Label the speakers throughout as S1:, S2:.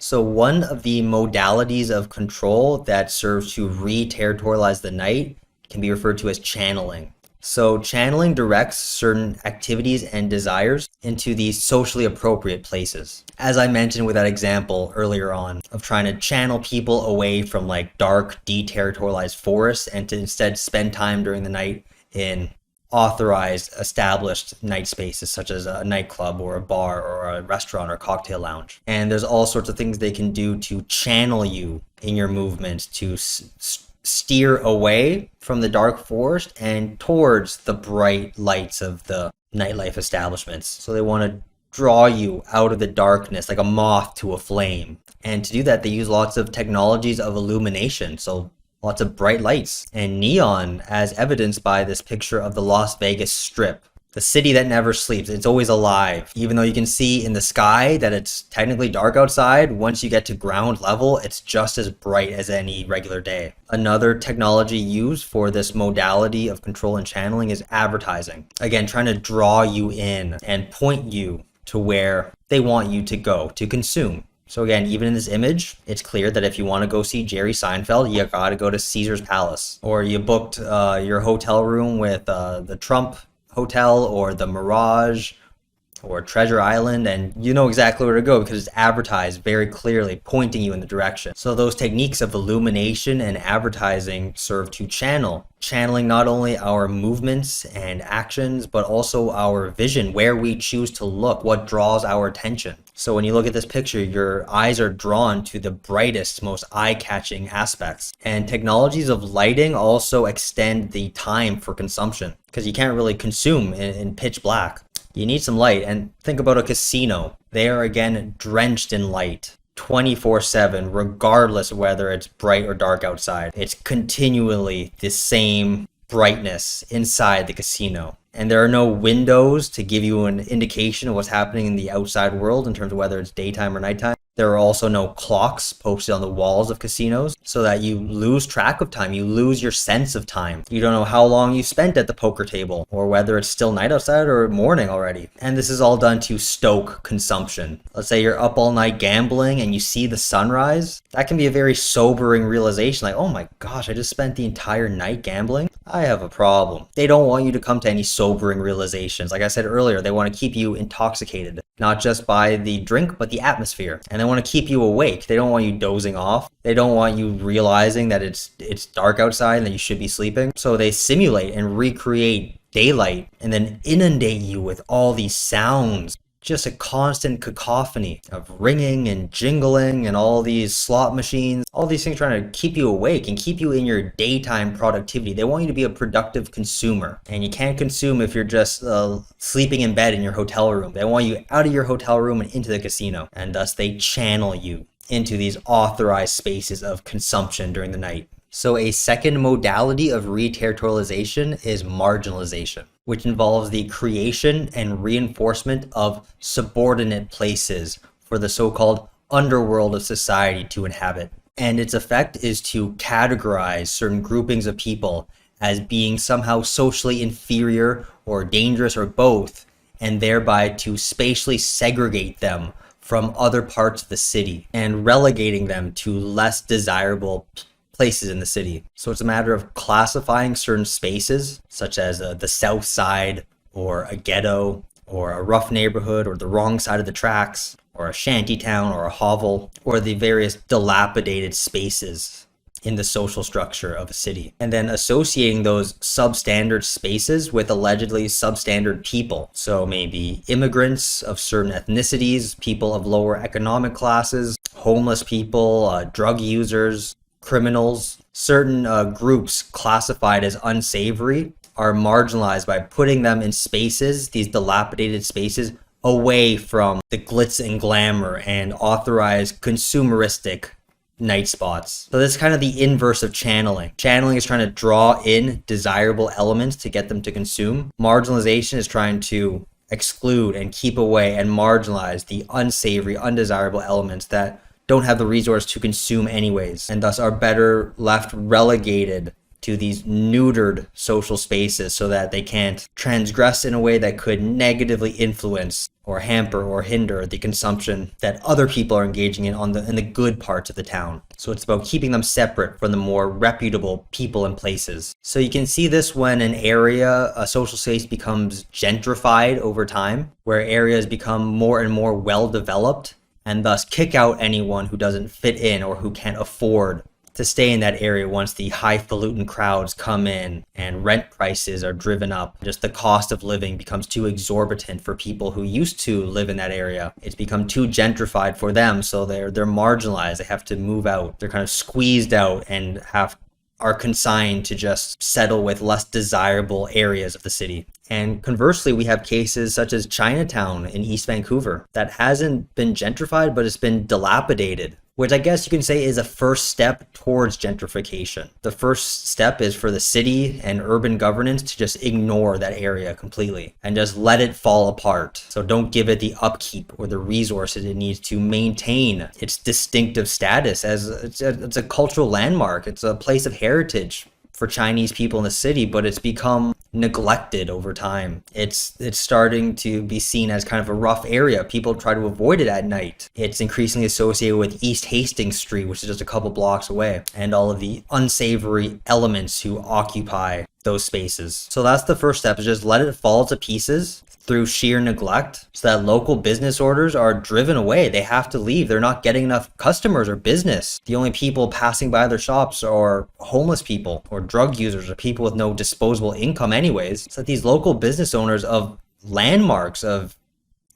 S1: So one of the modalities of control that serves to re-territorialize the night can be referred to as channeling. So channeling directs certain activities and desires into these socially appropriate places. As I mentioned with that example earlier on of trying to channel people away from like dark, deterritorialized forests and to instead spend time during the night in authorized, established night spaces such as a nightclub or a bar or a restaurant or cocktail lounge. And there's all sorts of things they can do to channel you in your movement to steer away from the dark forest and towards the bright lights of the nightlife establishments. So they want to draw you out of the darkness like a moth to a flame. And to do that, they use lots of technologies of illumination. So lots of bright lights and neon, as evidenced by this picture of the Las Vegas Strip. The city that never sleeps. It's always alive. Even though you can see in the sky that it's technically dark outside, once you get to ground level, it's just as bright as any regular day. Another technology used for this modality of control and channeling is advertising. Again, trying to draw you in and point you to where they want you to go to consume. So again, even in this image, it's clear that if you want to go see Jerry Seinfeld, you gotta go to Caesar's Palace. Or you booked your hotel room with the Trump Hotel or the Mirage or Treasure Island, and you know exactly where to go because it's advertised very clearly, pointing you in the direction. So those techniques of illumination and advertising serve to channeling not only our movements and actions, but also our vision, where we choose to look, what draws our attention. So when you look at this picture, your eyes are drawn to the brightest, most eye-catching aspects. And technologies of lighting also extend the time for consumption because you can't really consume in pitch black. You need some light. And think about a casino. They are again drenched in light 24/7, regardless of whether it's bright or dark outside. It's continually the same brightness inside the casino. And there are no windows to give you an indication of what's happening in the outside world in terms of whether it's daytime or nighttime. There are also no clocks posted on the walls of casinos so that you lose track of time. You lose your sense of time. You don't know how long you spent at the poker table or whether it's still night outside or morning already. And this is all done to stoke consumption. Let's say you're up all night gambling and you see the sunrise. That can be a very sobering realization like, oh my gosh, I just spent the entire night gambling. I have a problem. They don't want you to come to any sobering realizations. Like I said earlier, they want to keep you intoxicated, not just by the drink, but the atmosphere. And they want to keep you awake. They don't want you dozing off. They don't want you realizing that it's dark outside and that you should be sleeping. So they simulate and recreate daylight and then inundate you with all these sounds. Just a constant cacophony of ringing and jingling and all these slot machines, all these things trying to keep you awake and keep you in your daytime productivity. They want you to be a productive consumer, and you can't consume if you're just sleeping in bed in your hotel room. They want you out of your hotel room and into the casino, and thus they channel you into these authorized spaces of consumption during the night. So a second modality of re-territorialization is marginalization, which involves the creation and reinforcement of subordinate places for the so-called underworld of society to inhabit. And its effect is to categorize certain groupings of people as being somehow socially inferior or dangerous or both, and thereby to spatially segregate them from other parts of the city and relegating them to less desirable places in the city. So it's a matter of classifying certain spaces, such as the South Side, or a ghetto, or a rough neighborhood, or the wrong side of the tracks, or a shanty town, or a hovel, or the various dilapidated spaces in the social structure of a city. And then associating those substandard spaces with allegedly substandard people. So maybe immigrants of certain ethnicities, people of lower economic classes, homeless people, drug users, criminals. Certain groups classified as unsavory are marginalized by putting them in spaces, these dilapidated spaces, away from the glitz and glamour and authorized consumeristic night spots. So this is kind of the inverse of channeling. Channeling is trying to draw in desirable elements to get them to consume. Marginalization is trying to exclude and keep away and marginalize the unsavory, undesirable elements that don't have the resource to consume anyways, and thus are better left relegated to these neutered social spaces so that they can't transgress in a way that could negatively influence or hamper or hinder the consumption that other people are engaging in the good parts of the town. So it's about keeping them separate from the more reputable people and places. So you can see this when a social space becomes gentrified over time, where areas become more and more well developed and thus kick out anyone who doesn't fit in or who can't afford to stay in that area once the highfalutin crowds come in and rent prices are driven up. Just the cost of living becomes too exorbitant for people who used to live in that area. It's become too gentrified for them, so they're marginalized. They have to move out. They're kind of squeezed out and are consigned to just settle with less desirable areas of the city. And conversely, we have cases such as Chinatown in East Vancouver that hasn't been gentrified, but it's been dilapidated, which I guess you can say is a first step towards gentrification. The first step is for the city and urban governance to just ignore that area completely and just let it fall apart. So don't give it the upkeep or the resources it needs to maintain its distinctive status as it's a cultural landmark. It's a place of heritage for Chinese people in the city, but it's become neglected over time. It's starting to be seen as kind of a rough area. People try to avoid it at night. It's increasingly associated with East Hastings Street, which is just a couple blocks away, and all of the unsavory elements who occupy those spaces. So that's the first step, is just let it fall to pieces through sheer neglect so that local business owners are driven away. They have to leave. They're not getting enough customers or business. The only people passing by their shops are homeless people or drug users or people with no disposable income anyways. So that these local business owners of landmarks of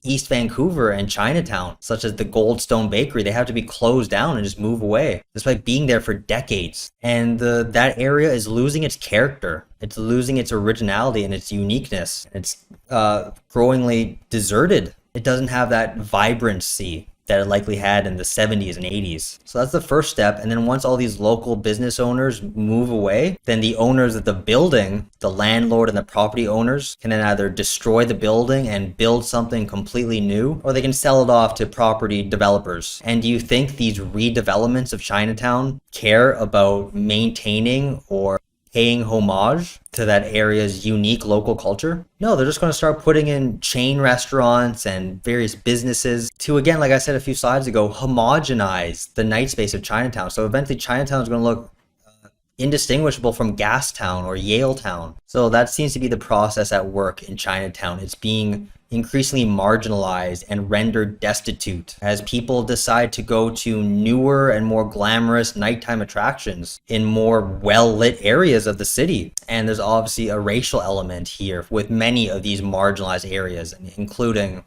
S1: East Vancouver and Chinatown, such as the Goldstone Bakery, they have to be closed down and just move away, despite being there for decades. And that area is losing its character. It's losing its originality and its uniqueness. It's growingly deserted. It doesn't have that vibrancy that it likely had in the 70s and 80s. So that's the first step. And then once all these local business owners move away, then the owners of the building, the landlord and the property owners, can then either destroy the building and build something completely new, or they can sell it off to property developers. And do you think these redevelopments of Chinatown care about maintaining or paying homage to that area's unique local culture? No, they're just going to start putting in chain restaurants and various businesses to, again, like I said a few slides ago, homogenize the night space of Chinatown. So eventually Chinatown is going to look indistinguishable from Gastown or Yaletown. So that seems to be the process at work in Chinatown. It's being increasingly marginalized and rendered destitute as people decide to go to newer and more glamorous nighttime attractions in more well-lit areas of the city. And there's obviously a racial element here with many of these marginalized areas, including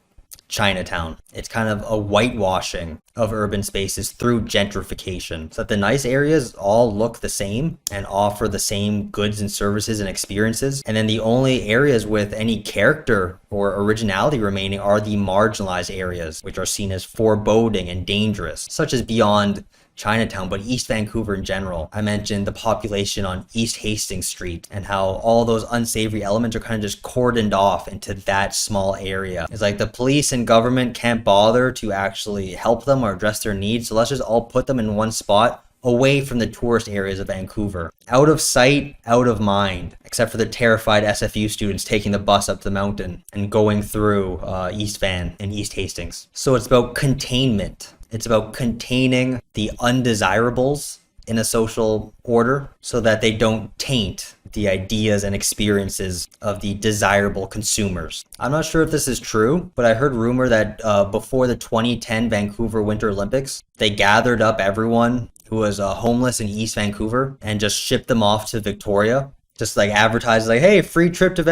S1: Chinatown. It's kind of a whitewashing of urban spaces through gentrification, so that the nice areas all look the same and offer the same goods and services and experiences. And then the only areas with any character or originality remaining are the marginalized areas, which are seen as foreboding and dangerous, such as beyond Chinatown, but East Vancouver in general. I mentioned the population on East Hastings Street and how all those unsavory elements are kind of just cordoned off into that small area. It's like the police and government can't bother to actually help them or address their needs, so let's just all put them in one spot away from the tourist areas of Vancouver. Out of sight, out of mind, except for the terrified SFU students taking the bus up the mountain and going through East Van and East Hastings. So it's about containment. It's about containing the undesirables in a social order so that they don't taint the ideas and experiences of the desirable consumers. I'm not sure if this is true, but I heard rumor that before the 2010 Vancouver Winter Olympics, they gathered up everyone who was homeless in East Vancouver and just shipped them off to Victoria. Just like advertise, like, hey, free trip to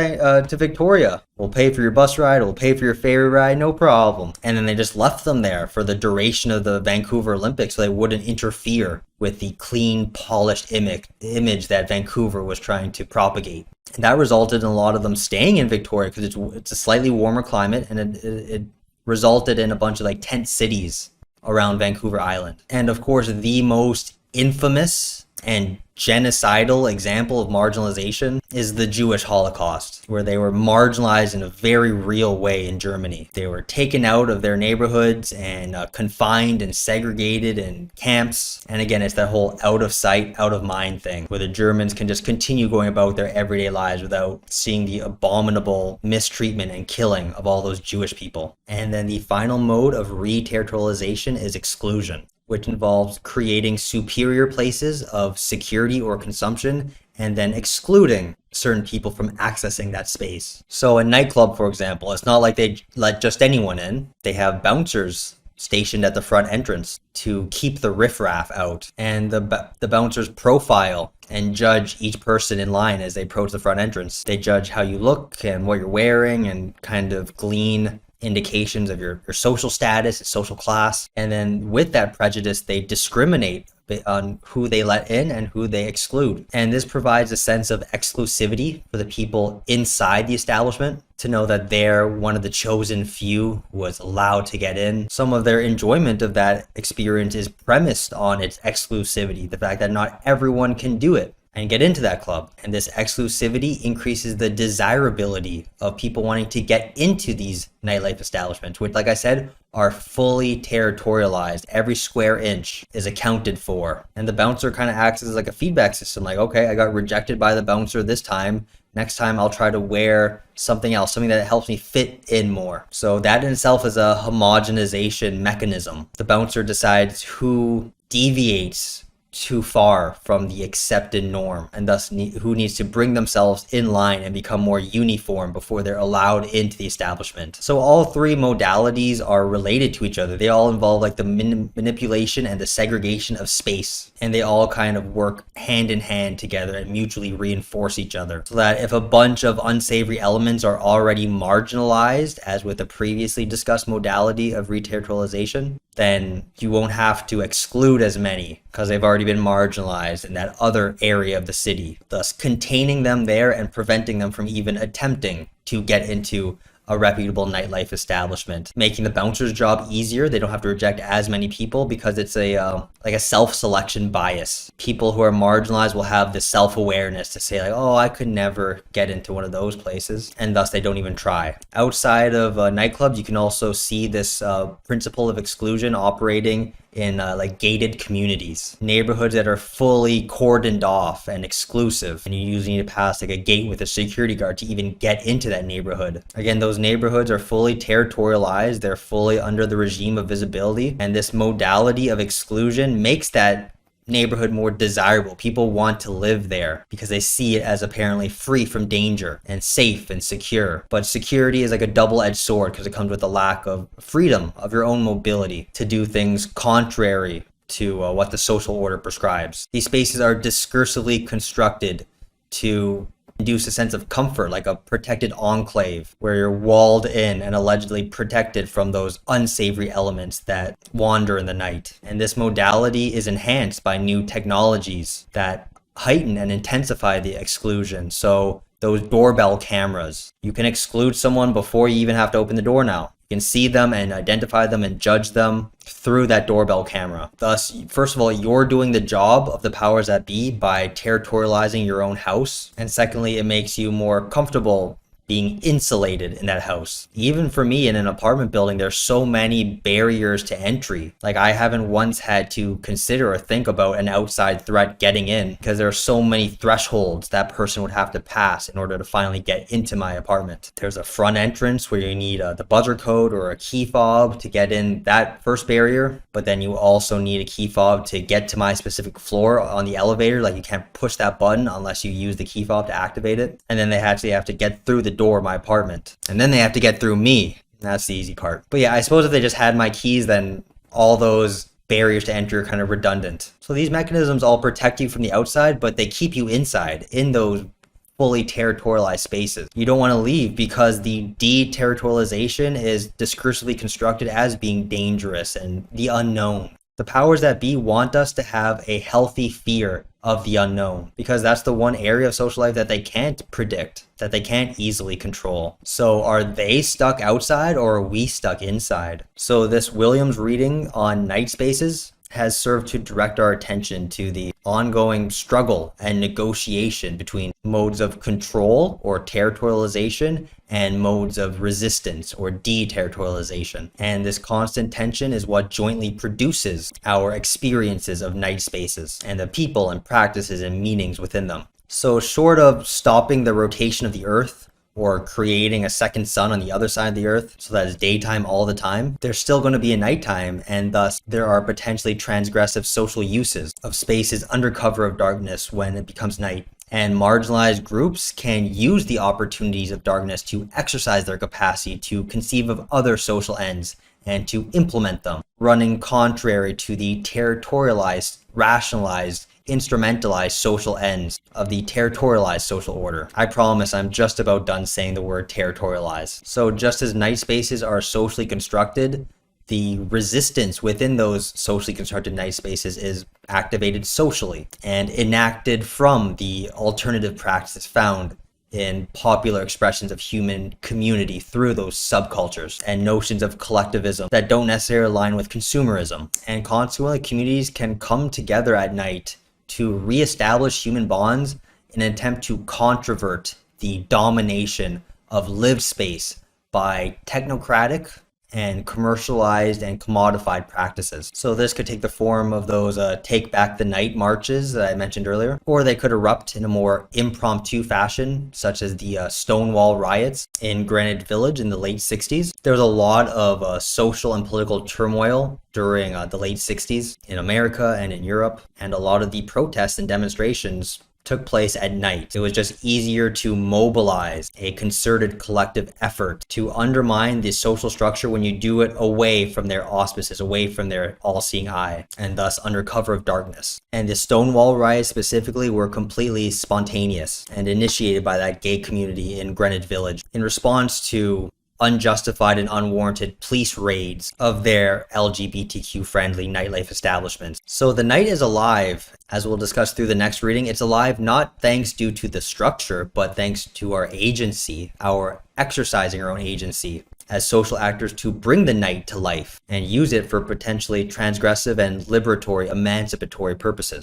S1: Victoria. We'll pay for your bus ride. We'll pay for your ferry ride. No problem. And then they just left them there for the duration of the Vancouver Olympics so they wouldn't interfere with the clean, polished image that Vancouver was trying to propagate. And that resulted in a lot of them staying in Victoria because it's a slightly warmer climate, and it resulted in a bunch of like tent cities around Vancouver Island. And of course, the most infamous and genocidal example of marginalization is the Jewish Holocaust, where they were marginalized in a very real way in Germany. They were taken out of their neighborhoods and confined and segregated in camps. And again, it's that whole out of sight, out of mind thing, where the Germans can just continue going about their everyday lives without seeing the abominable mistreatment and killing of all those Jewish people. And then the final mode of re-territorialization is exclusion, which involves creating superior places of security or consumption and then excluding certain people from accessing that space. So a nightclub, for example, it's not like they let just anyone in. They have bouncers stationed at the front entrance to keep the riffraff out, and the bouncers profile and judge each person in line as they approach the front entrance. They judge how you look and what you're wearing and kind of glean indications of your social status, social class. And then with that prejudice, they discriminate on who they let in and who they exclude. And this provides a sense of exclusivity for the people inside the establishment to know that they're one of the chosen few who was allowed to get in. Some of their enjoyment of that experience is premised on its exclusivity, the fact that not everyone can do it and get into that club. And this exclusivity increases the desirability of people wanting to get into these nightlife establishments, which, like I said, are fully territorialized. Every square inch is accounted for. And the bouncer kind of acts as like a feedback system. Like, okay, I got rejected by the bouncer this time. Next time I'll try to wear something else, something that helps me fit in more. So that in itself is a homogenization mechanism. The bouncer decides who deviates too far from the accepted norm, and thus who needs to bring themselves in line and become more uniform before they're allowed into the establishment. So all three modalities are related to each other. They all involve like the manipulation and the segregation of space, and they all kind of work hand in hand together and mutually reinforce each other, so that if a bunch of unsavory elements are already marginalized, as with the previously discussed modality of re-territorialization, then you won't have to exclude as many because they've already been marginalized in that other area of the city, thus containing them there and preventing them from even attempting to get into a reputable nightlife establishment, making the bouncer's job easier. They don't have to reject as many people because it's like a self-selection bias. People who are marginalized will have the self-awareness to say like, oh, I could never get into one of those places, and thus they don't even try. Outside of nightclubs, you can also see this principle of exclusion operating in like gated communities, neighborhoods that are fully cordoned off and exclusive, and you usually need to pass like a gate with a security guard to even get into that neighborhood. Again, those neighborhoods are fully territorialized, they're fully under the regime of visibility, and this modality of exclusion makes that neighborhood more desirable. People want to live there because they see it as apparently free from danger and safe and secure. But security is like a double-edged sword because it comes with a lack of freedom of your own mobility to do things contrary to what the social order prescribes. These spaces are discursively constructed to induce a sense of comfort, like a protected enclave where you're walled in and allegedly protected from those unsavory elements that wander in the night. And this modality is enhanced by new technologies that heighten and intensify the exclusion. So those doorbell cameras, you can exclude someone before you even have to open the door now. You can see them and identify them and judge them through that doorbell camera. Thus, first of all, you're doing the job of the powers that be by territorializing your own house. And secondly, it makes you more comfortable being insulated in that house. Even for me in an apartment building, there's so many barriers to entry. Like I haven't once had to consider or think about an outside threat getting in because there are so many thresholds that person would have to pass in order to finally get into my apartment. There's a front entrance where you need the buzzer code or a key fob to get in that first barrier, but then you also need a key fob to get to my specific floor on the elevator. Like you can't push that button unless you use the key fob to activate it. And then they actually have to get through the door of my apartment, and then they have to get through me. That's the easy part. But yeah, I suppose if they just had my keys, then all those barriers to entry are kind of redundant. So these mechanisms all protect you from the outside, but they keep you inside in those fully territorialized spaces. You don't want to leave because the deterritorialization is discursively constructed as being dangerous and the unknown. The powers that be want us to have a healthy fear of the unknown because that's the one area of social life that they can't predict, that they can't easily control. So are they stuck outside or are we stuck inside? So this Williams reading on night spaces has served to direct our attention to the ongoing struggle and negotiation between modes of control or territorialization and modes of resistance or deterritorialization. And this constant tension is what jointly produces our experiences of night spaces and the people and practices and meanings within them. So short of stopping the rotation of the Earth or creating a second sun on the other side of the Earth so that it's daytime all the time, there's still going to be a nighttime, and thus there are potentially transgressive social uses of spaces under cover of darkness when it becomes night. And marginalized groups can use the opportunities of darkness to exercise their capacity to conceive of other social ends and to implement them, running contrary to the territorialized, rationalized, instrumentalized social ends of the territorialized social order. I promise I'm just about done saying the word territorialized. So just as night spaces are socially constructed, the resistance within those socially constructed night spaces is activated socially and enacted from the alternative practices found in popular expressions of human community through those subcultures and notions of collectivism that don't necessarily align with consumerism. And consequently, communities can come together at night to reestablish human bonds in an attempt to controvert the domination of lived space by technocratic and commercialized and commodified practices. So this could take the form of those Take Back the Night marches that I mentioned earlier, or they could erupt in a more impromptu fashion, such as the Stonewall riots in Greenwich Village in the late 60s. There was a lot of social and political turmoil during the late 60s in America and in Europe, and a lot of the protests and demonstrations took place at night. It was just easier to mobilize a concerted collective effort to undermine the social structure when you do it away from their auspices, away from their all-seeing eye, and thus under cover of darkness. And the Stonewall riots specifically were completely spontaneous and initiated by that gay community in Greenwich Village in response to unjustified and unwarranted police raids of their LGBTQ-friendly nightlife establishments. So the night is alive, as we'll discuss through the next reading. It's alive not thanks due to the structure, but thanks to our agency, our exercising our own agency as social actors to bring the night to life and use it for potentially transgressive and liberatory, emancipatory purposes.